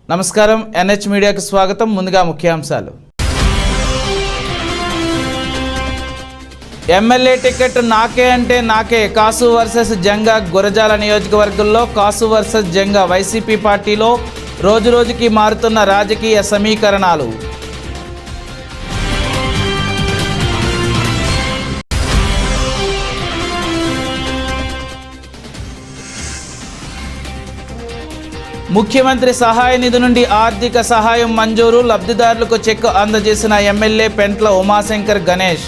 నమస్కారం, ఎన్హెచ్ మీడియాకు స్వాగతం. ముందుగా ముఖ్యాంశాలు. ఎమ్మెల్యే టికెట్ నాకే అంటే నాకే. కాసు వర్సెస్ జంగా. గురజాల నియోజకవర్గంలో కాసు వర్సెస్ జంగా. వైసీపీ పార్టీలో రోజురోజుకి మారుతున్న రాజకీయ సమీకరణాలు. ముఖ్యమంత్రి సహాయ నిధి నుండి ఆర్థిక సహాయం మంజూరు. లబ్ధిదారులకు చెక్ అందజేసిన ఎమ్మెల్యే పెంట్ల ఉమాశంకర్ గణేష్.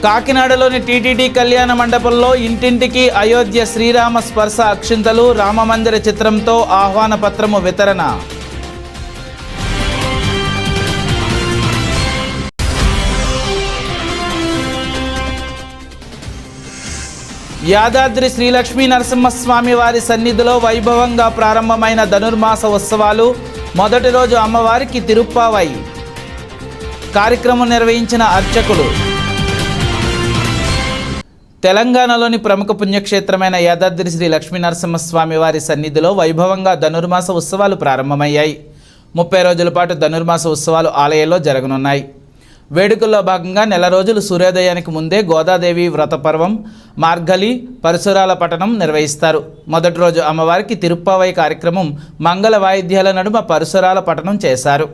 కాకినాడలోని టీటీడీ కళ్యాణ మండపంలో ఇంటింటికి అయోధ్య శ్రీరామ స్పర్శ అక్షింతలు. రామమందిర చిత్రంతో ఆహ్వాన పత్రము వితరణ. యాదాద్రి శ్రీ లక్ష్మీ నరసింహస్వామి వారి సన్నిధిలో వైభవంగా ప్రారంభమైన ధనుర్మాస ఉత్సవాలు. మొదటి రోజు అమ్మవారికి తిరుప్పావై కార్యక్రమం నిర్వహించిన అర్చకులు. తెలంగాణలోని ప్రముఖ పుణ్యక్షేత్రమైన యాదాద్రి శ్రీ లక్ష్మీ నరసింహస్వామి వారి సన్నిధిలో వైభవంగా ధనుర్మాస ఉత్సవాలు ప్రారంభమయ్యాయి. 30 రోజుల పాటు ధనుర్మాస ఉత్సవాలు ఆలయంలో జరగనున్నాయి. వేడుకల్లో భాగంగా నెల రోజులు సూర్యోదయానికి ముందే గోదాదేవి వ్రతపర్వం, మార్గలి, పరశురాల పఠనం నిర్వహిస్తారు. మొదటి రోజు అమ్మవారికి తిరుప్పావై కార్యక్రమం మంగళ వాయిద్యాల నడుమ పరశురాల పఠనం చేశారు.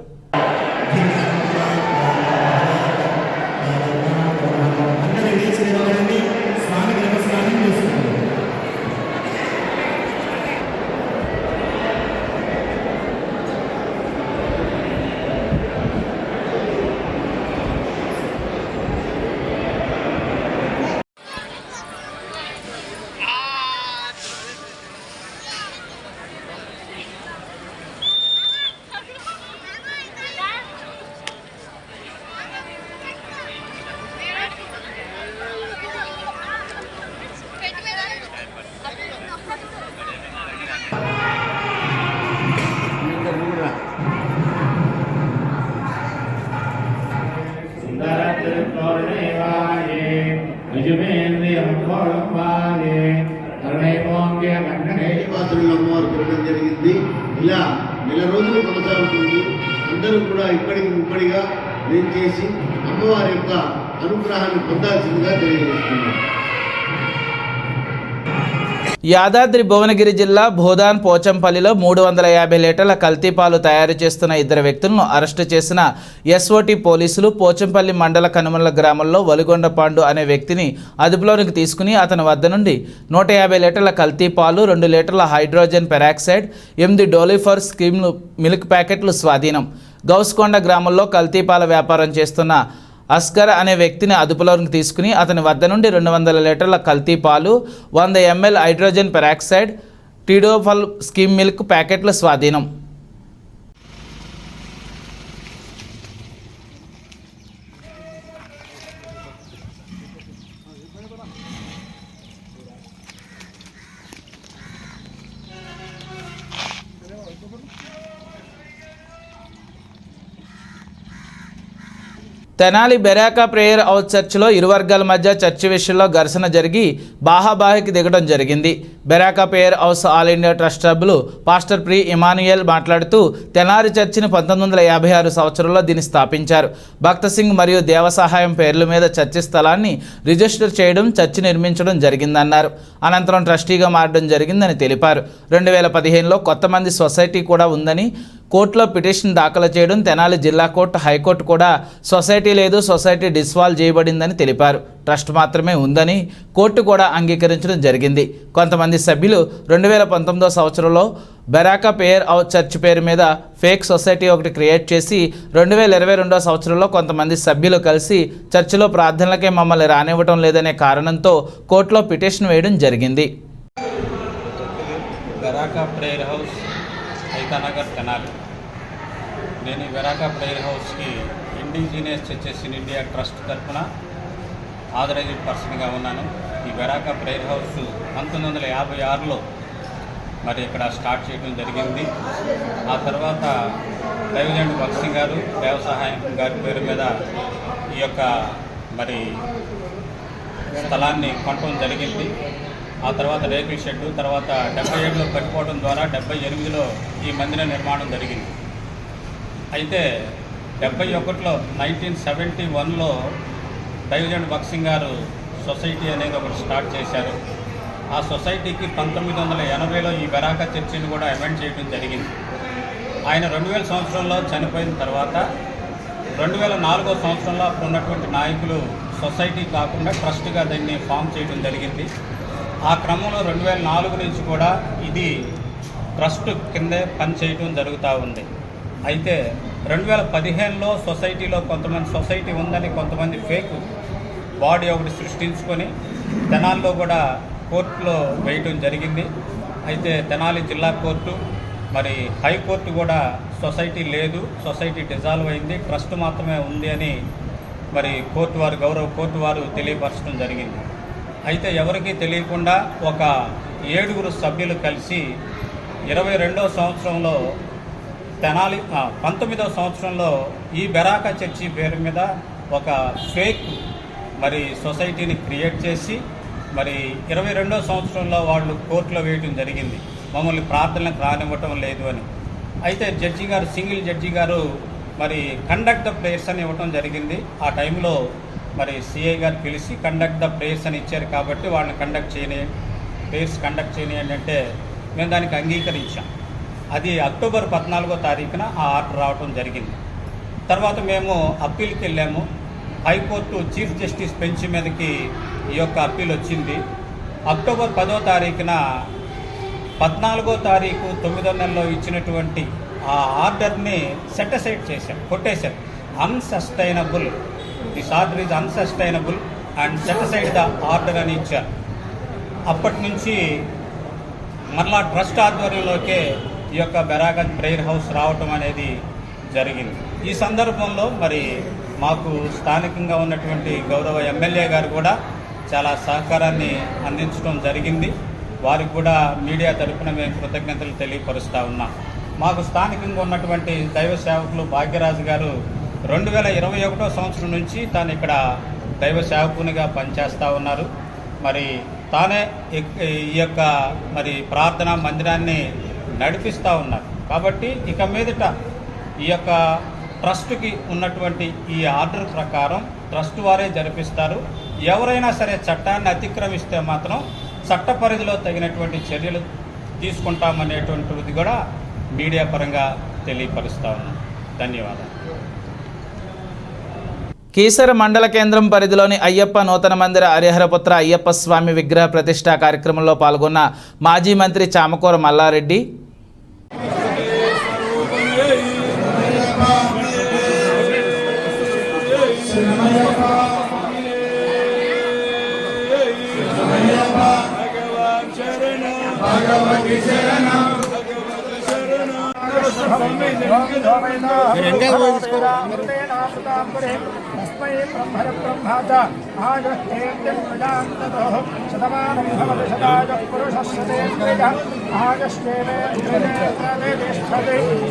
అమ్మవారు పెట్టడం జరిగింది. ఇలా నెల రోజులు కొనసాగుతుంది. అందరూ కూడా ఇప్పటిగా నేను చేసి అమ్మవారి యొక్క అనుగ్రహాన్ని పొందాల్సిందిగా తెలియజేస్తున్నాను. యాదాద్రి భువనగిరి జిల్లా భూదాన్ పోచంపల్లిలో 350 లీటర్ల కల్తీ పాలు తయారు చేస్తున్న 2 వ్యక్తులను అరెస్టు చేసిన ఎస్ఓటీ పోలీసులు పోచంపల్లి మండల కనుమల గ్రామంలో వలిగొండ పాండు అనే వ్యక్తిని అదుపులోనికి తీసుకుని అతని వద్ద నుండి 150 లీటర్ల కల్తీ పాలు, 2 లీటర్ల హైడ్రోజన్ పెరాక్సైడ్, 8 డోలిఫర్ స్కీమ్ మిల్క్ ప్యాకెట్లు స్వాధీనం. గౌస్కొండ గ్రామంలో కల్తీ పాల వ్యాపారం చేస్తున్న అస్గర్ అనే వ్యక్తిని అదుపులోకి తీసుకుని అతని వద్ద నుండి 200 లీటర్ల కల్తీ పాలు, 100 ml హైడ్రోజన్ పెరాక్సైడ్, టిడోఫల్ స్కిమ్ మిల్క్ ప్యాకెట్ల స్వాధీనం. తెనాలి బెరాకా ప్రేయర్ హౌస్ చర్చిలో ఇరు వర్గాల మధ్య చర్చి విషయంలో ఘర్షణ జరిగి బాహాబాహికి దిగడం జరిగింది. Beracah prayer house all India trust సభ్యులు పాస్టర్ ప్రి ఇమానుయేల్ మాట్లాడుతూ తెనాలి చర్చిని 1956 సంవత్సరంలో దీన్ని స్థాపించారు. భక్త సింగ్ మరియు దేవసహాయం పేర్ల మీద చర్చి స్థలాన్ని రిజిస్టర్ చేయడం, చర్చి నిర్మించడం జరిగిందన్నారు. అనంతరం ట్రస్టీగా మారడం జరిగిందని తెలిపారు. 2015లో కొత్త మంది సొసైటీ కూడా ఉందని, కోర్టులో పిటిషన్ దాఖలు చేయడం, తెనాలి జిల్లా కోర్టు, హైకోర్టు కూడా సొసైటీ లేదు, సొసైటీ డిస్వాల్వ్ చేయబడిందని తెలిపారు. ట్రస్ట్ మాత్రమే ఉందని కోర్టు కూడా అంగీకరించడం జరిగింది. కొంతమంది సభ్యులు 2019 సంవత్సరంలో బెరాకా ప్రేయర్ హౌస్ చర్చ్ పేరు మీద ఫేక్ సొసైటీ ఒకటి క్రియేట్ చేసి 2022 సంవత్సరంలో కొంతమంది సభ్యులు కలిసి చర్చిలో ప్రార్థనలకే మమ్మల్ని రానివ్వటం లేదనే కారణంతో కోర్టులో పిటిషన్ వేయడం జరిగింది. Beracah prayer house Aithanagar Tenali. నేను ఈ బెరాకా ప్రేయర్ హౌస్కి indigenous churches in India trust తరఫున ఆథరైజ్డ్ పర్సన్గా ఉన్నాను. ఈ బెరాకా ప్రేయర్ హౌస్ 1956లో మరి ఇక్కడ స్టార్ట్ చేయడం జరిగింది. ఆ తర్వాత దైవజనుడు భక్త్ సింగ్ గారు, దేవసహాయం గారి పేరు మీద ఈ యొక్క మరి స్థలాన్ని కొనడం జరిగింది. ఆ తర్వాత రేకుల షెడ్డు, తర్వాత 77లో కట్టుకోవడం ద్వారా 78లో ఈ మందిర నిర్మాణం జరిగింది. అయితే 71లో 1971లో డైవిజన్ బక్సింగ్ గారు సొసైటీ అనేది ఒకటి స్టార్ట్ చేశారు. ఆ సొసైటీకి 1980లో ఈ బెరాకా చర్చిని కూడా అమెండ్ చేయడం జరిగింది. ఆయన 2000 సంవత్సరంలో చనిపోయిన తర్వాత 2004 సంవత్సరంలో అప్పుడు ఉన్నటువంటి నాయకులు సొసైటీ కాకుండా ట్రస్ట్గా దాన్ని ఫామ్ చేయడం జరిగింది. ఆ క్రమంలో 2004 నుంచి కూడా ఇది ట్రస్ట్ కిందే పనిచేయడం జరుగుతూ ఉంది. అయితే 2015లో సొసైటీలో కొంతమంది సొసైటీ ఉందని కొంతమంది ఫేక్ బాడీ ఒకటి సృష్టించుకొని తెనాలిలో కూడా కోర్టులో వేయటం జరిగింది. అయితే తెనాలి జిల్లా కోర్టు మరి హైకోర్టు కూడా సొసైటీ లేదు, సొసైటీ డిజాల్వ్ అయింది, ట్రస్ట్ మాత్రమే ఉంది అని మరి కోర్టు వారు గౌరవ కోర్టు వారు తెలియపరచడం జరిగింది. అయితే ఎవరికీ తెలియకుండా ఒక 7 సభ్యులు కలిసి 22వ సంవత్సరంలో తెనాలి 19వ సంవత్సరంలో ఈ బెరాకా చర్చి పేరు మీద ఒక ఫేక్ మరి సొసైటీని క్రియేట్ చేసి మరి 22వ సంవత్సరంలో వాళ్ళు కోర్టులో వేయటం జరిగింది. మమ్మల్ని ప్రార్థనలకు రానివ్వటం లేదు అని. అయితే జడ్జి గారు, సింగిల్ జడ్జి గారు మరి కండక్ట్ ద ప్రేయర్స్ అని ఇవ్వటం జరిగింది. ఆ టైంలో మరి సిఐ గారు పిలిచి కండక్ట్ ద ప్రేయర్స్ అని ఇచ్చారు కాబట్టి వాళ్ళని ప్రేయర్స్ కండక్ట్ చేయనియండి అంటే మేము దానికి అంగీకరించాం. అది అక్టోబర్ 14వ తారీఖున ఆ ఆర్డర్ రావటం జరిగింది. తర్వాత మేము అప్పీల్కి వెళ్ళాము. హైకోర్టు చీఫ్ జస్టిస్ బెంచ్ మీదకి ఈ యొక్క అప్పీల్ వచ్చింది. అక్టోబర్ 10వ తారీఖున 14వ తారీఖు 9వ నెలలో ఇచ్చినటువంటి ఆ ఆర్డర్ని సెటిసైడ్ చేశారు, కొట్టేశారు. Unsustainable, this order is unsustainable and set aside the order అని ఇచ్చారు. అప్పటి నుంచి మరలా ట్రస్ట్ ఆధ్వర్యంలోకే ఈ యొక్క బెరాకా ప్రేయర్ హౌస్ రావటం అనేది జరిగింది. ఈ సందర్భంలో మరి మాకు స్థానికంగా ఉన్నటువంటి గౌరవ ఎమ్మెల్యే గారు కూడా చాలా సహకారాన్ని అందించడం జరిగింది. వారికి కూడా మీడియా తరఫున మేము కృతజ్ఞతలు తెలియపరుస్తూ ఉన్నాం. మాకు స్థానికంగా ఉన్నటువంటి దైవ సేవకులు భాగ్యరాజు గారు 2021వ సంవత్సరం నుంచి తాను ఇక్కడ దైవ సేవకునిగా పనిచేస్తూ ఉన్నారు. మరి తానే ఈ యొక్క మరి ప్రార్థనా మందిరాన్ని నడిపిస్తూ ఉన్నారు. కాబట్టి ఇక మీదట ఈ యొక్క ట్రస్ట్కి ఉన్నటువంటి ఈ ఆర్డర్ ప్రకారం ట్రస్ట్ వారే జరిపిస్తారు. ఎవరైనా సరే చట్టాన్ని అతిక్రమిస్తే మాత్రం చట్ట పరిధిలో తగినటువంటి చర్యలు తీసుకుంటామనేటువంటిది కూడా మీడియా పరంగా తెలియపరుస్తా ఉన్నాం. ధన్యవాదాలు. కీసర మండల కేంద్రం పరిధిలోని అయ్యప్ప నూతన మందిర హరిహరపుత్ర అయ్యప్ప స్వామి విగ్రహ ప్రతిష్ఠా కార్యక్రమంలో పాల్గొన్న మాజీ మంత్రి చామకూర మల్లారెడ్డి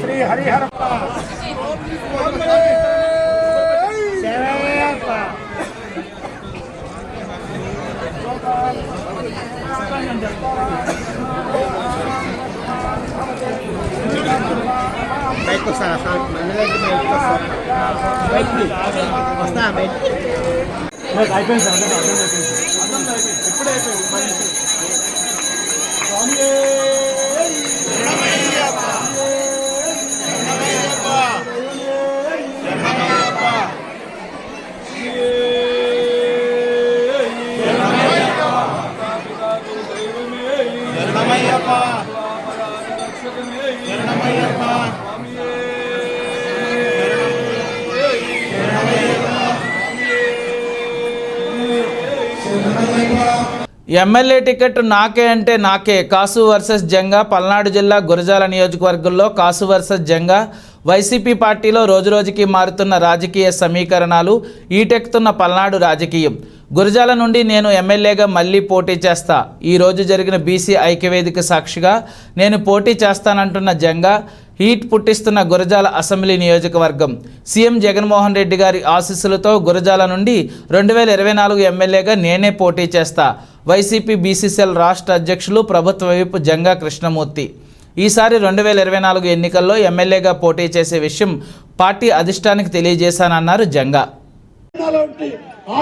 శ్రీ హరిహర బయటకు వస్తా అయిపోయింది సార్. ఎప్పుడే ఎమ్మెల్యే టికెట్ నాకే అంటే నాకే. కాసు వర్సెస్ జంగా. పల్నాడు జిల్లా గురజాల నియోజకవర్గంలో కాసు వర్సెస్ జంగా. వైసీపీ పార్టీలో రోజురోజుకి మారుతున్న రాజకీయ సమీకరణాలు, ఈటెక్కుతున్న పల్నాడు రాజకీయం. గురజాల నుండి నేను ఎమ్మెల్యేగా మళ్ళీ పోటీ చేస్తా. ఈరోజు జరిగిన బీసీ ఐక్యవేదిక సాక్షిగా నేను పోటీ చేస్తానంటున్న జంగా హీట్ పుట్టిస్తున్న గురజాల అసెంబ్లీ నియోజకవర్గం. సీఎం జగన్మోహన్ రెడ్డి గారి ఆశీస్సులతో గురజాల నుండి 2024 ఎమ్మెల్యేగా నేనే పోటీ చేస్తా. వైసీపీ బీసీసీఎల్ రాష్ట్ర అధ్యక్షులు ప్రభుత్వ వైపు జంగా కృష్ణమూర్తి. ఈసారి 2024 ఎన్నికల్లో ఎమ్మెల్యేగా పోటీ చేసే విషయం పార్టీ అధిష్టానికి తెలియజేశానన్నారు జంగా.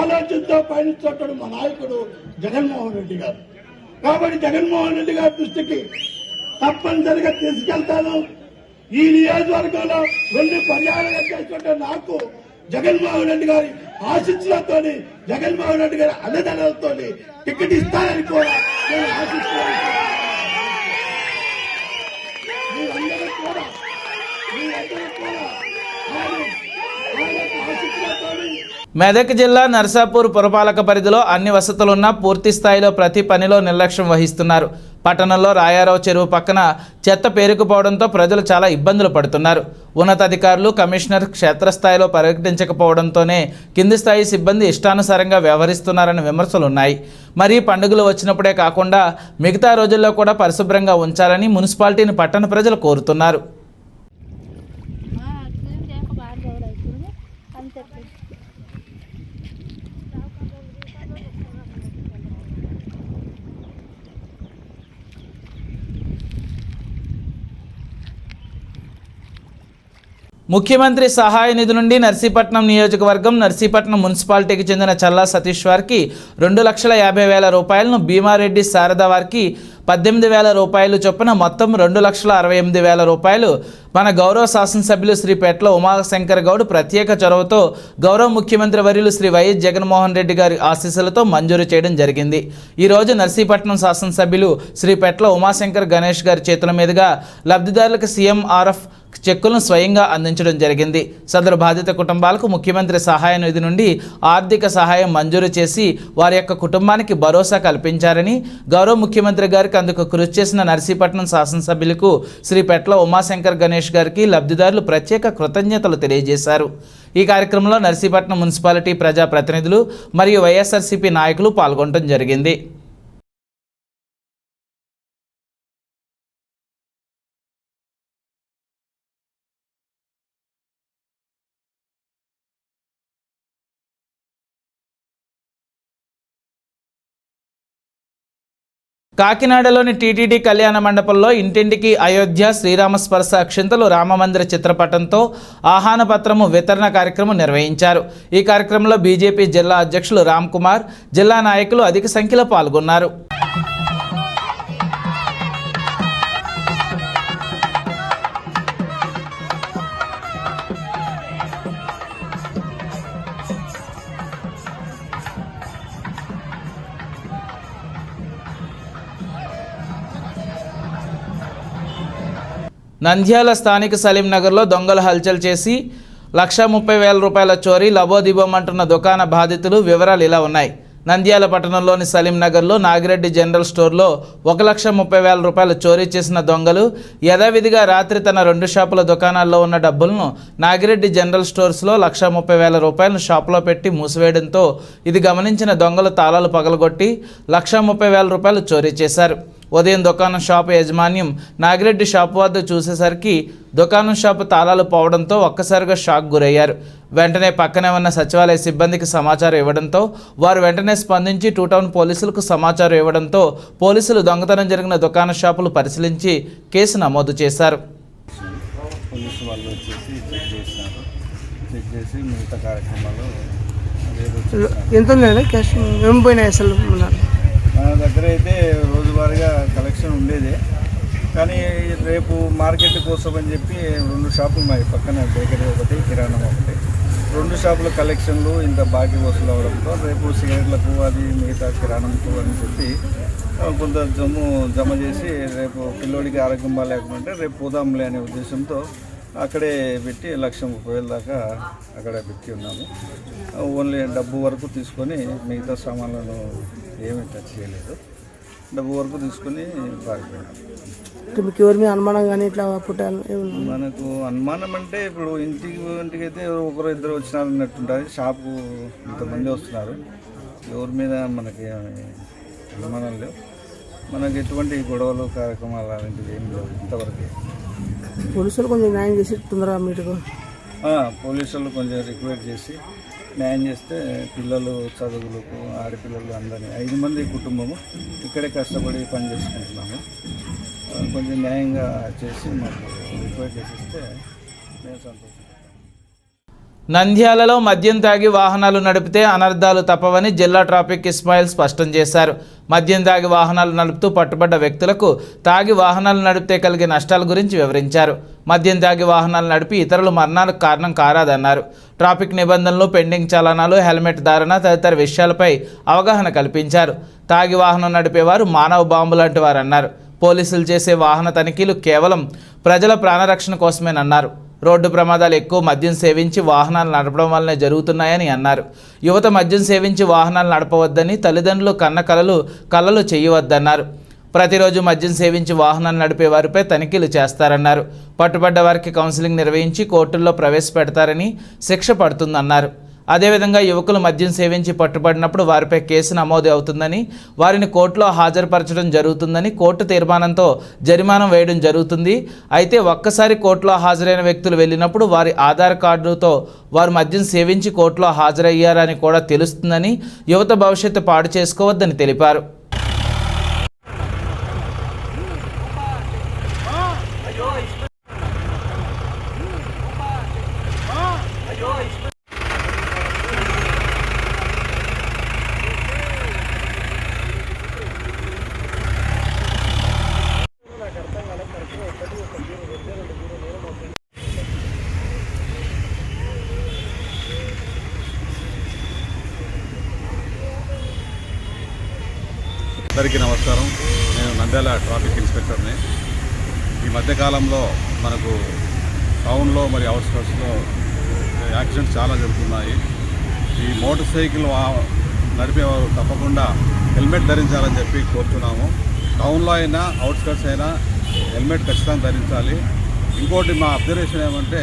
ఆలోచనతో పయనిస్తున్నటువంటి మా నాయకుడు జగన్మోహన్ రెడ్డి గారు. కాబట్టి జగన్మోహన్ రెడ్డి గారి దృష్టికి తప్పనిసరిగా తీసుకెళ్తాను. ఈ నియోజకవర్గంలో 2 పర్యాయాలుగా చేస్తుంటే నాకు జగన్మోహన్ రెడ్డి గారి ఆశీస్సులతో, జగన్మోహన్ రెడ్డి గారి అండదండలతో టికెట్ ఇస్తానని కూడా నేను ఆశిస్తున్నాను. మీరందరూ కూడా మెదక్ జిల్లా నర్సాపూర్ పురపాలక పరిధిలో అన్ని వసతులున్నా పూర్తి స్థాయిలో ప్రతి పనిలో నిర్లక్ష్యం వహిస్తున్నారు. పట్టణంలో రాయారావు చెరువు పక్కన చెత్త పేరుకుపోవడంతో ప్రజలు చాలా ఇబ్బందులు పడుతున్నారు. ఉన్నతాధికారులు, కమిషనర్ క్షేత్రస్థాయిలో పర్యటించకపోవడంతోనే కింది స్థాయి సిబ్బంది ఇష్టానుసారంగా వ్యవహరిస్తున్నారని విమర్శలున్నాయి. మరి పండుగలు వచ్చినప్పుడే కాకుండా మిగతా రోజుల్లో కూడా పరిశుభ్రంగా ఉంచాలని మున్సిపాలిటీని పట్టణ ప్రజలు కోరుతున్నారు. ముఖ్యమంత్రి సహాయ నిధి నుండి నర్సీపట్నం నియోజకవర్గం నర్సీపట్నం మున్సిపాలిటీకి చెందిన చల్లా సతీష్ వారికి 2,50,000 రూపాయలను, భీమారెడ్డి శారద వారికి 18,000 రూపాయలు చొప్పున మొత్తం 2,68,000 రూపాయలు మన గౌరవ శాసనసభ్యులు శ్రీ పెట్ల ఉమాశంకర్ గౌడ్ ప్రత్యేక చొరవతో గౌరవ ముఖ్యమంత్రి వర్యులు శ్రీ వైఎస్ జగన్మోహన్ రెడ్డి గారి ఆశీస్సులతో మంజూరు చేయడం జరిగింది. ఈరోజు నర్సీపట్నం శాసనసభ్యులు శ్రీ పెట్ల ఉమాశంకర్ గణేష్ గారి చేతుల మీదుగా లబ్ధిదారులకు సీఎంఆర్ఎఫ్ చెక్కులను స్వయంగా అందించడం జరిగింది. సదరు బాధిత కుటుంబాలకు ముఖ్యమంత్రి సహాయ నిధి నుండి ఆర్థిక సహాయం మంజూరు చేసి వారి యొక్క కుటుంబానికి భరోసా కల్పించారని, గౌరవ ముఖ్యమంత్రి గారికి అందుకు కృషి చేసిన నర్సీపట్నం శాసనసభ్యులకు శ్రీ పెట్ల ఉమాశంకర్ గణేష్ గారికి లబ్ధిదారులు ప్రత్యేక కృతజ్ఞతలు తెలియజేశారు. ఈ కార్యక్రమంలో నర్సీపట్నం మున్సిపాలిటీ ప్రజాప్రతినిధులు మరియు వైఎస్ఆర్సీపీ నాయకులు పాల్గొనడం జరిగింది. కాకినాడలోని టీటీడీ కళ్యాణ మండపంలో ఇంటింటికి అయోధ్య శ్రీరామ స్పర్శ అక్షింతలు రామమందిర చిత్రపటంతో ఆహ్వాన పత్రము వితరణ కార్యక్రమం నిర్వహించారు. ఈ కార్యక్రమంలో బీజేపీ జిల్లా అధ్యక్షులు రామ్ కుమార్, జిల్లా నాయకులు అధిక సంఖ్యలో పాల్గొన్నారు. నంద్యాల స్థానిక సలీం నగర్లో దొంగలు హల్చల్ చేసి 1,30,000 రూపాయల చోరీ లబోదిబోమంటున్న దుకాణ బాధితులు వివరాలు ఇలా ఉన్నాయి. నంద్యాల పట్టణంలోని సలీం నగర్లో నాగిరెడ్డి జనరల్ స్టోర్లో 1,30,000 రూపాయలు చోరీ చేసిన దొంగలు యథావిధిగా రాత్రి తన 2 షాపుల దుకాణాల్లో ఉన్న డబ్బులను నాగిరెడ్డి జనరల్ స్టోర్స్లో 1,30,000 రూపాయలను షాపులో పెట్టి మూసివేయడంతో ఇది గమనించిన దొంగలు తాళాలు పగలగొట్టి 1,30,000 రూపాయలు చోరీ చేశారు. ఉదయం దుకాణం షాపు యాజమాన్యం నాగిరెడ్డి షాపు వద్ద చూసేసరికి దుకాణం షాపు తాళాలు పోవడంతో ఒక్కసారిగా షాక్ గురయ్యారు. వెంటనే పక్కనే ఉన్న సచివాలయ సిబ్బందికి సమాచారం ఇవ్వడంతో వారు వెంటనే స్పందించి 2 టౌన్ పోలీసులకు సమాచారం ఇవ్వడంతో పోలీసులు దొంగతనం జరిగిన దుకాణ షాపులు పరిశీలించి కేసు నమోదు చేశారు. పోలీసు వాళ్ళు వచ్చేసి చెక్ చేసి మిగతా కార్యక్రమాలు ఎంత క్యాష్ ఏం పోయినాయి అసలు? మన దగ్గర అయితే రోజువారీగా కలెక్షన్ ఉండేది, కానీ రేపు మార్కెట్ కోసం అని చెప్పి 2 షాపులు మాకు పక్కన బేకరీ ఒకటి, కిరాణా ఒకటి, 2 షాపుల కలెక్షన్లు ఇంత బాకీ వసూలు అవడంతో రేపు సిగరెట్లకు అది మిగతా కిరాణంకు అని చెప్పి కొంత జమ చేసి రేపు పిల్లోడికి ఆరోగ్యం బాగాలేకుంటే రేపు పోదాంలే అనే ఉద్దేశంతో అక్కడే పెట్టి 1,30,000 దాకా అక్కడ పెట్టి ఉన్నాము. ఓన్లీ డబ్బు వరకు తీసుకొని మిగతా సామాన్లను ఏమీ టచ్ చేయలేదు. డబ్బు వరకు తీసుకొని పారిపోయాము. మీకు ఎవరి మీద అనుమానం కానీ ఇట్లా పుట్టాలి? మనకు అనుమానం అంటే ఇప్పుడు ఇంటికి అయితే 1-2 వచ్చినారు అన్నట్టుంటుంది. షాపు ఇంతమంది వస్తున్నారు, ఎవరి మీద మనకి అనుమానం లేవు. మనకి ఎటువంటి గొడవలు కార్యక్రమాలు అలాంటివి ఏం లేవు ఇంతవరకు. పోలీసులు కొంచెం న్యాయం చేసి తొందరగా మీటుకు పోలీసులు కొంచెం రిక్వెస్ట్ చేసి న్యాయం చేస్తే పిల్లలు చదువులకు ఆడపిల్లలు అందరినీ 5 మంది కుటుంబము ఇక్కడే కష్టపడి పని చేసుకుంటున్నాము. కొంచెం న్యాయంగా చేసి మాకు రిక్వెస్ట్ చేసిస్తే నేను సంతోషం. నంద్యాలలో మద్యం తాగి వాహనాలు నడిపితే అనర్థాలు తప్పవని జిల్లా ట్రాఫిక్ ఇస్మాయిల్ స్పష్టం చేశారు. మద్యం తాగి వాహనాలు నడుపుతూ పట్టుబడ్డ వ్యక్తులకు తాగి వాహనాలు నడిపితే కలిగే నష్టాల గురించి వివరించారు. మద్యం తాగి వాహనాలు నడిపి ఇతరుల మరణాలకు కారణం కారాదన్నారు. ట్రాఫిక్ నిబంధనలు, పెండింగ్ చలనాలు, హెల్మెట్ ధారణ తదితర విషయాలపై అవగాహన కల్పించారు. తాగి వాహనం నడిపేవారు మానవ బాంబు లాంటి వారన్నారు. పోలీసులు చేసే వాహన తనిఖీలు కేవలం ప్రజల ప్రాణరక్షణ కోసమేనన్నారు. రోడ్డు ప్రమాదాలు ఎక్కువ మద్యం సేవించి వాహనాలు నడపడం వల్లనే జరుగుతున్నాయని అన్నారు. యువత మద్యం సేవించి వాహనాలు నడపవద్దని, తల్లిదండ్రులు కన్న కలలు చేయవద్దన్నారు. ప్రతిరోజు మద్యం సేవించి వాహనాలు నడిపే వారిపై తనిఖీలు చేస్తారన్నారు. పట్టుబడ్డ వారికి కౌన్సిలింగ్ నిర్వహించి కోర్టుల్లో ప్రవేశపెడతారని, శిక్ష పడుతుందన్నారు. అదేవిధంగా యువకులు మద్యం సేవించి పట్టుబడినప్పుడు వారిపై కేసు నమోదు అవుతుందని, వారిని కోర్టులో హాజరుపరచడం జరుగుతుందని, కోర్టు తీర్మానంతో జరిమానా వేయడం జరుగుతుంది. అయితే ఒక్కసారి కోర్టులో హాజరైన వ్యక్తులు వెళ్ళినప్పుడు వారి ఆధార్ కార్డుతో వారు మద్యం సేవించి కోర్టులో హాజరయ్యారని కూడా తెలుస్తుందని, యువత భవిష్యత్తు పాడు చేసుకోవద్దని తెలిపారు. అందరికీ నమస్కారం. నేను నంద్యాల ట్రాఫిక్ ఇన్స్పెక్టర్ని. ఈ మధ్యకాలంలో మనకు టౌన్లో మరియు అవుట్స్కట్స్లో యాక్సిడెంట్స్ చాలా జరుగుతున్నాయి. ఈ మోటార్ సైకిల్ నడిపేవారు తప్పకుండా హెల్మెట్ ధరించాలని చెప్పి కోరుతున్నాము. టౌన్లో అయినా అవుట్స్కట్స్ అయినా హెల్మెట్ ఖచ్చితంగా ధరించాలి. ఇంకోటి మా అబ్జర్వేషన్ ఏమంటే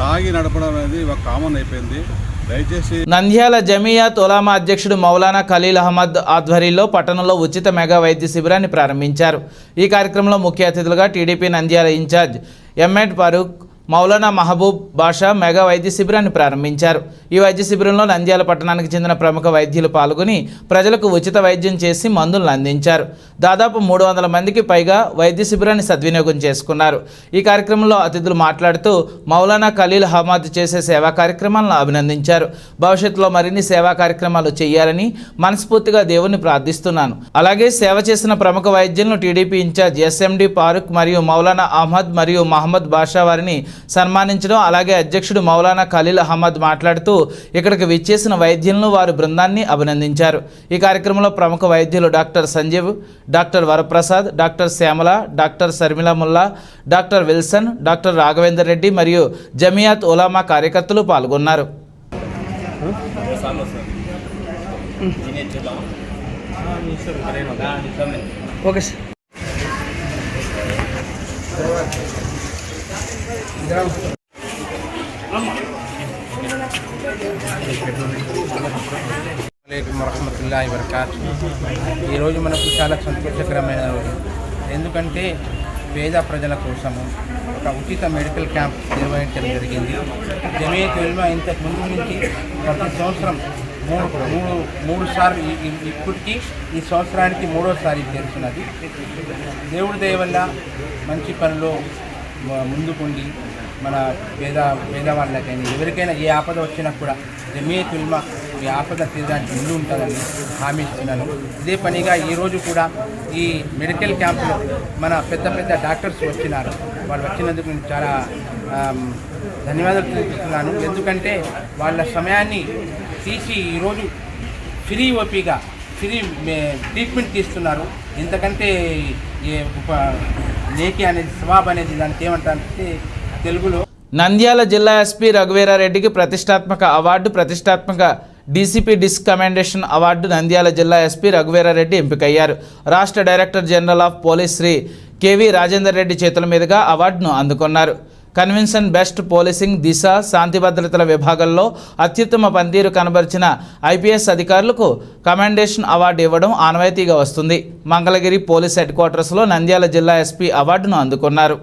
తాగి నడపడం అనేది ఒక కామన్ అయిపోయింది. దయచేసి నంద్యాల జమియాత్ ఉలామా అధ్యక్షుడు మౌలానా ఖలీల్ అహ్మద్ ఆధ్వర్యంలో పట్టణంలో ఉచిత మెగా వైద్య శిబిరాన్ని ప్రారంభించారు. ఈ కార్యక్రమంలో ముఖ్య అతిథులుగా TDP Nandyal in-charge MD Farooq, Maulana Mahaboob Basha mega వైద్య శిబిరాన్ని ప్రారంభించారు. ఈ వైద్య శిబిరంలో నంద్యాల పట్టణానికి చెందిన ప్రముఖ వైద్యులు పాల్గొని ప్రజలకు ఉచిత వైద్యం చేసి మందులను అందించారు. దాదాపు 300 మందికి పైగా వైద్య శిబిరాన్ని సద్వినియోగం చేసుకున్నారు. ఈ కార్యక్రమంలో అతిథులు మాట్లాడుతూ మౌలానా ఖలీల్ అహ్మద్ చేసే సేవా కార్యక్రమాలను అభినందించారు. భవిష్యత్తులో మరిన్ని సేవా కార్యక్రమాలు చేయాలని మనస్ఫూర్తిగా దేవుణ్ణి ప్రార్థిస్తున్నాను. అలాగే సేవ చేసిన ప్రముఖ వైద్యులను టీడీపీ ఇన్ఛార్జ్ ఎస్ఎండి ఫారూక్ మరియు మౌలానా అహ్మద్ మరియు మహమ్మద్ బాషా వారిని సన్మానించడం. అలాగే అధ్యక్షుడు మౌలానా ఖలీల్ అహ్మద్ మాట్లాడుతూ ఇక్కడికి విచ్చేసిన వైద్యులను, వారి బృందాన్ని అభినందించారు. ఈ కార్యక్రమంలో ప్రముఖ వైద్యులు doctor Sanjeev, doctor Varaprasad, doctor Shyamala, doctor Sharmila Mulla, doctor Wilson, doctor Raghavender Reddy మరియు జమియాత్ ఉలామా కార్యకర్తలు పాల్గొన్నారు. Okay sir. వరహమతుల్లాహి వబరకాతుహు. ఈరోజు మనకు చాలా సంతోషకరమైన రోజు. ఎందుకంటే పేద ప్రజల కోసము ఒక ఉచిత మెడికల్ క్యాంప్ నిర్వహించడం జరిగింది. జమియత్ ఉలమా ఇంతకు ముందు నుంచి ప్రతి సంవత్సరం మూడు సార్లు, ఇప్పటికీ ఈ సంవత్సరానికి 3వసారి చేస్తున్నది. దేవుడి దయ వల్ల మంచి పనిలో ముందుకుండి మన పేదవాళ్ళకైనా ఎవరికైనా ఏ ఆపద వచ్చినా కూడా జమియత్ ఉలమా ఈ ఆపద తీరడానికి ముందు ఉంటుందని హామీ ఇస్తున్నాను. ఇదే పనిగా ఈరోజు కూడా ఈ మెడికల్ క్యాంపులో మన పెద్ద డాక్టర్స్ వచ్చినారు. వాళ్ళు వచ్చినందుకు నేను చాలా ధన్యవాదాలు తెలుపుతున్నాను. ఎందుకంటే వాళ్ళ సమయాన్ని తీసి ఈరోజు ఫ్రీ ఓపీగా ఫ్రీ ట్రీట్మెంట్ తీస్తున్నారు. ఇంతకంటే నేకి అనేది సవాబ్ అనేది దానికి ఏమంటారంటే తెలుగులో. నంద్యాల జిల్లా ఎస్పీ రఘువీరారెడ్డికి ప్రతిష్టాత్మక అవార్డు, ప్రతిష్టాత్మక DCP disc commendation award Nandyal జిల్లా ఎస్పీ రఘువీరారెడ్డి ఎంపికయ్యారు. రాష్ట్ర director general of police Shri KV Rajender Reddy చేతుల మీదుగా అవార్డును అందుకున్నారు. కన్వెన్షన్ బెస్ట్ పోలీసింగ్, దిశ, శాంతి భద్రతల విభాగాల్లో అత్యుత్తమ పనితీరు కనబరిచిన ఐపీఎస్ అధికారులకు కమెండేషన్ అవార్డు ఇవ్వడం ఆనవాయితీగా వస్తుంది. మంగళగిరి పోలీస్ హెడ్ క్వార్టర్స్లో నంద్యాల జిల్లా ఎస్పీ అవార్డును అందుకున్నారు.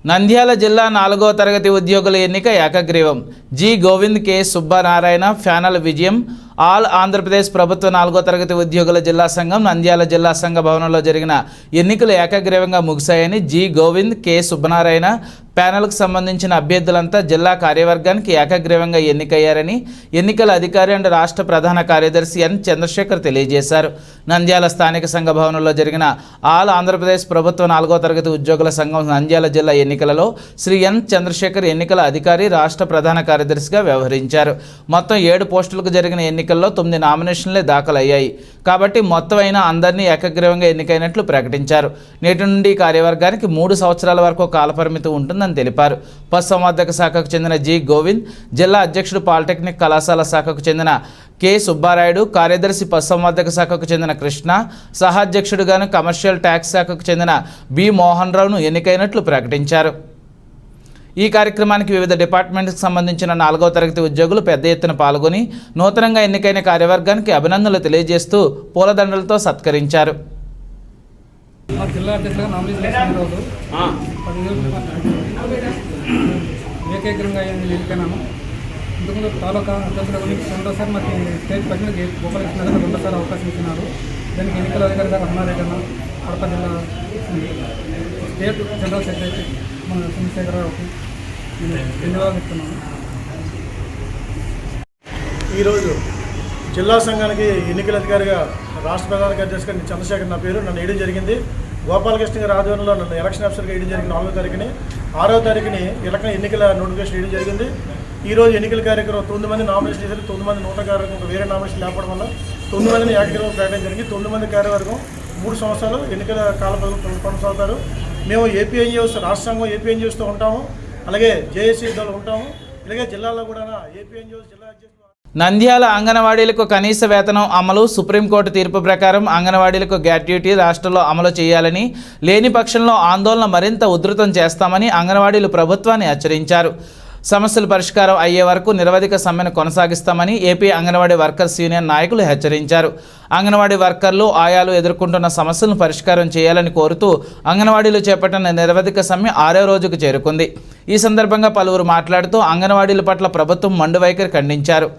నంద్యాల జిల్లా 4వ తరగతి ఉద్యోగుల ఎన్నిక ఏకగ్రీవం. జి గోవింద్, కె సుబ్బనారాయణ ప్యానల్ విజయం. ఆల్ ఆంధ్రప్రదేశ్ ప్రభుత్వ 4వ తరగతి ఉద్యోగుల జిల్లా సంఘం నంద్యాల జిల్లా సంఘ భవనంలో జరిగిన ఎన్నికలు ఏకగ్రీవంగా ముగిశాయని జి గోవింద్, కె సుబ్బనారాయణ ప్యానెల్కు సంబంధించిన అభ్యర్థులంతా జిల్లా కార్యవర్గానికి ఏకగ్రీవంగా ఎన్నికయ్యారని ఎన్నికల అధికారి అండ్ రాష్ట్ర ప్రధాన కార్యదర్శి ఎన్ చంద్రశేఖర్ తెలియజేశారు. నంద్యాల స్థానిక సంఘ భవనంలో జరిగిన ఆల్ ఆంధ్రప్రదేశ్ ప్రభుత్వ 4వ తరగతి ఉద్యోగుల సంఘం నంద్యాల జిల్లా ఎన్నికలలో శ్రీ ఎన్ చంద్రశేఖర్ ఎన్నికల అధికారి, రాష్ట్ర ప్రధాన కార్యదర్శిగా వ్యవహరించారు. మొత్తం 7 పోస్టులకు జరిగిన ఎన్నికల్లో 9 నామినేషన్లే దాఖలయ్యాయి కాబట్టి మొత్తం అయినా అందరినీ ఏకగ్రీవంగా ఎన్నికైనట్లు ప్రకటించారు. నేటి నుండి కార్యవర్గానికి 3 సంవత్సరాల వరకు కాలపరిమితి ఉంటుందని తెలిపారు. పశుసంవర్ధక శాఖకు చెందిన జి గోవింద్, జిల్లా అధ్యక్షుడు పాలిటెక్నిక్ కళాశాల శాఖకు చెందిన కె సుబ్బారాయుడు, కార్యదర్శి పశుసంవర్ధక శాఖకు చెందిన కృష్ణ, సహాధ్యక్షుడుగాను కమర్షియల్ ట్యాక్స్ శాఖకు చెందిన బి మోహన్ రావును ఎన్నికైనట్లు ప్రకటించారు. ఈ కార్యక్రమానికి వివిధ డిపార్ట్మెంట్కి సంబంధించిన 4వ తరగతి ఉద్యోగులు పెద్ద ఎత్తున పాల్గొని నూతనంగా ఎన్నికైన కార్యవర్గానికి అభినందనలు తెలియజేస్తూ పూలదండలతో సత్కరించారు. ఏకగ్రంగా ఎన్నికైనాము. ఇంతకుముందు తాలూకా అధ్యక్షుల గురించి రెండోసారి మాకు స్టేట్ ప్రజలకు గోపాలకృష్ణ గారు రెండోసారి అవకాశం ఇచ్చినారు. దానికి ఎన్నికల అధికారి గారు అన్నారెడ్డి అన్న, కడప జిల్లా స్టేట్ జనరల్ సెక్రటరీ మన చంద్రశేఖర్ గారికి ధన్యవాదాలు చెప్తున్నాను. ఈరోజు జిల్లా సంఘానికి ఎన్నికల అధికారిగా రాష్ట్ర ప్రధాన కార్యదర్శిగా చంద్రశేఖర్ నా పేరు నన్ను వేయడం జరిగింది. గోపాలకృష్ణ గారి ఆధ్వర్యంలో నన్ను ఎలక్షన్ ఆఫీసర్గా వేయడం జరిగింది. 4వ తారీఖుని 6వ తారీఖుని ఎన్నికల నోటిఫికేషన్ వేయడం జరిగింది. ఈరోజు ఎన్నికల కార్యక్రమం 9 మంది నామినేషన్ చేశారు. 9 మంది నూతన కార్యవర్గం వేరే నామినేషన్ లేకపోవడం వల్ల 9 మందిని ఏకగ్రీవం ప్రకటన జరిగింది. 9 మంది కార్యవర్గం 3 సంవత్సరాలు ఎన్నికల కాల కొనసాగుతారు. మేము ఏపీఎన్జిఓస్ రాష్ట్ర సంఘం ఏపీఎన్జిఓస్తో ఉంటాము, అలాగే జేఏసీతో ఉంటాము, ఇలాగే జిల్లాలో కూడా ఏపీఎన్జిఓస్ జిల్లా అధ్యక్షులు. నంద్యాల అంగన్వాడీలకు కనీస వేతనం అమలు. సుప్రీంకోర్టు తీర్పు ప్రకారం అంగన్వాడీలకు గ్రాట్యుటీ రాష్ట్రంలో అమలు చేయాలని, లేని పక్షంలో ఆందోళన మరింత ఉధృతం చేస్తామని అంగన్వాడీలు ప్రభుత్వాన్ని హెచ్చరించారు. సమస్యలు పరిష్కారం అయ్యే వరకు నిరవధిక సమ్మెను కొనసాగిస్తామని ఏపీ అంగన్వాడీ వర్కర్స్ యూనియన్ నాయకులు హెచ్చరించారు. అంగన్వాడీ వర్కర్లు, ఆయాలు ఎదుర్కొంటున్న సమస్యలను పరిష్కారం చేయాలని కోరుతూ అంగన్వాడీలు చేపట్టిన నిరవధిక సమ్మె 6వ రోజుకు చేరుకుంది. ఈ సందర్భంగా పలువురు మాట్లాడుతూ అంగన్వాడీల పట్ల ప్రభుత్వం మొండి వైఖరి ఖండించారు.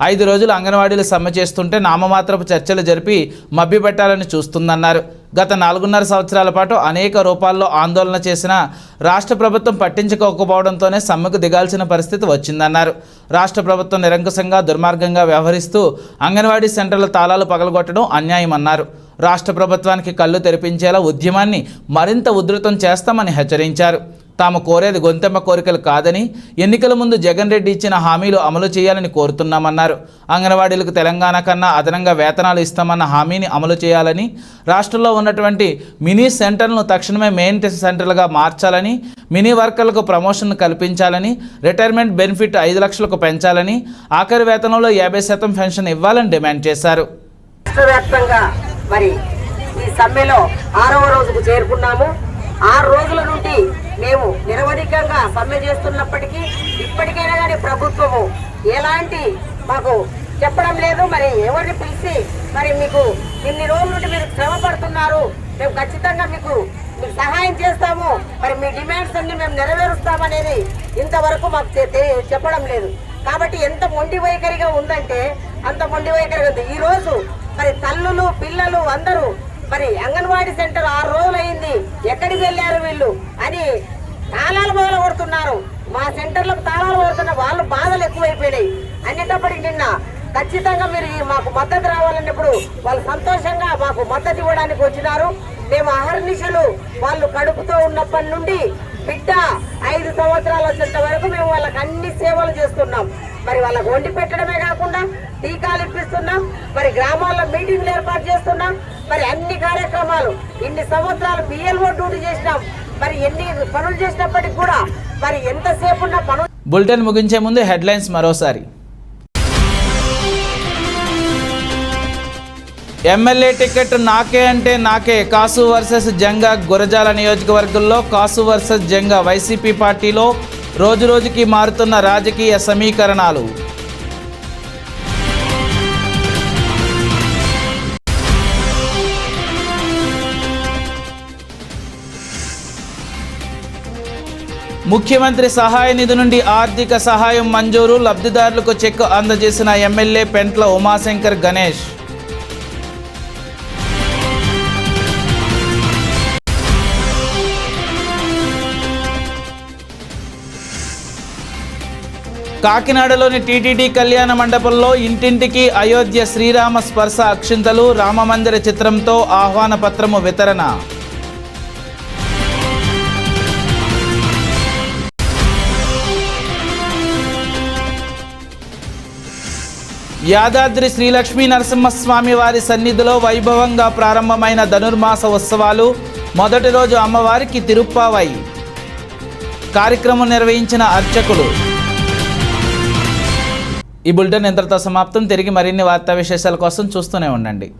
5 రోజులు అంగన్వాడీలు సమ్మె చేస్తుంటే నామమాత్రపు చర్చలు జరిపి మభ్యపెట్టాలని చూస్తుందన్నారు. గత 4.5 సంవత్సరాల పాటు అనేక రూపాల్లో ఆందోళన చేసిన రాష్ట్ర ప్రభుత్వం పట్టించుకోకపోవడంతోనే సమ్మెకు దిగాల్సిన పరిస్థితి వచ్చిందన్నారు. రాష్ట్ర ప్రభుత్వం నిరంకుశంగా, దుర్మార్గంగా వ్యవహరిస్తూ అంగన్వాడీ సెంటర్ల తాళాలు పగలగొట్టడం అన్యాయమన్నారు. రాష్ట్ర ప్రభుత్వానికి కళ్ళు తెరిపించేలా ఉద్యమాన్ని మరింత ఉధృతం చేస్తామని హెచ్చరించారు. తాము కోరేది గొంతెమ్మ కోరికలు కాదని, ఎన్నికల ముందు జగన్ రెడ్డి ఇచ్చిన హామీలు అమలు చేయాలని కోరుతున్నామన్నారు. అంగన్వాడీలకు తెలంగాణ కన్నా అదనంగా వేతనాలు ఇస్తామన్న హామీని అమలు చేయాలని, రాష్ట్రంలో ఉన్నటువంటి మినీ సెంటర్లను తక్షణమే మెయిన్ సెంటర్లుగా మార్చాలని, మినీ వర్కర్లకు ప్రమోషన్ కల్పించాలని, రిటైర్మెంట్ బెనిఫిట్ 5 లక్షలకు పెంచాలని, ఆఖరి వేతనంలో 50% పెన్షన్ ఇవ్వాలని డిమాండ్ చేశారు. మరి ఈ సమ్మెలో 6వ రోజుకు చేరుకున్నాము. 6 రోజుల నుండి మేము నిరవధికంగా సమ్మె చేస్తున్నప్పటికీ ఇప్పటికైనా కానీ ప్రభుత్వము ఎలాంటి మాకు చెప్పడం లేదు. మరి ఎవరిని పిలిచి మరి మీకు ఇన్ని రోజుల నుండి మీరు శ్రమ పడుతున్నారు, మేము ఖచ్చితంగా మీకు సహాయం చేస్తాము, మరి మీ డిమాండ్స్ అన్ని మేము నెరవేరుస్తామనేది ఇంతవరకు మాకు చెప్పడం లేదు. కాబట్టి ఎంత మొండి వైఖరిగా ఉందంటే అంత మొండి వైఖరిగా ఉంది. ఈరోజు మరి తల్లులు, పిల్లలు అందరూ మరి అంగన్వాడీ సెంటర్ 6 రోజులు అయింది, ఎక్కడికి వెళ్ళారు వీళ్ళు అని తాళాలు మొదలు కొడుతున్నారు. మా సెంటర్లకు తాళాలు కొడుతున్న వాళ్ళు బాధలు ఎక్కువైపోయినాయి. అన్నిటప్పటికి నిన్న ఖచ్చితంగా మీరు మాకు మద్దతు రావాలన్నప్పుడు వాళ్ళు సంతోషంగా మాకు మద్దతు ఇవ్వడానికి వచ్చినారు. మేము అహర్నిశలు వాళ్ళు కడుపుతో ఉన్నప్పటి నుండి బిడ్డ 5 సంవత్సరాలు వచ్చేంత వరకు మేము వాళ్ళకి అన్ని సేవలు చేస్తున్నాం. మరి వాళ్ళకు వండి పెట్టడమే కాకుండా టీకాలు ఇప్పిస్తున్నాం, మరి గ్రామాల్లో మీటింగ్లు ఏర్పాటు చేస్తున్నాం, మరి అన్ని కార్యక్రమాలు ఇన్ని సంవత్సరాలు బిఎల్ఓ డ్యూటీ చేసినాం. మరి ఎన్ని పనులు చేసినప్పటికి కూడా మరి ఎంతసేపు ఉన్న పనులు. బులెటిన్ ముగించే ముందు హెడ్లైన్స్ మరోసారి. ఎమ్మెల్యే టికెట్ నాకే అంటే నాకే. కాసు వర్సెస్ జంగా. గురజాల నియోజకవర్గంలో కాసు వర్సెస్ జంగా. వైసీపీ పార్టీలో రోజురోజుకి మారుతున్న రాజకీయ సమీకరణాలు. ముఖ్యమంత్రి సహాయ నిధి నుండి ఆర్థిక సహాయం మంజూరు, లబ్ధిదారులకు చెక్ అందజేసిన ఎమ్మెల్యే పెంట్ల ఉమాశంకర్ గణేష్. కాకినాడలోని టీటీడీ కళ్యాణ మండపంలో ఇంటింటికి అయోధ్య శ్రీరామ స్పర్శ అక్షింతలు, రామమందిర చిత్రంతో ఆహ్వాన పత్రము వితరణ. యాదాద్రి శ్రీ లక్ష్మీ నరసింహస్వామి వారి సన్నిధిలో వైభవంగా ప్రారంభమైన ధనుర్మాస ఉత్సవాలు. మొదటి రోజు అమ్మవారికి తిరుప్పావై కార్యక్రమం నిర్వహించిన అర్చకులు. ఈ బులెటిన్ ఇంతటితో సమాప్తం. తిరిగి మరిన్ని వార్తా విశేషాల కోసం చూస్తూనే ఉండండి.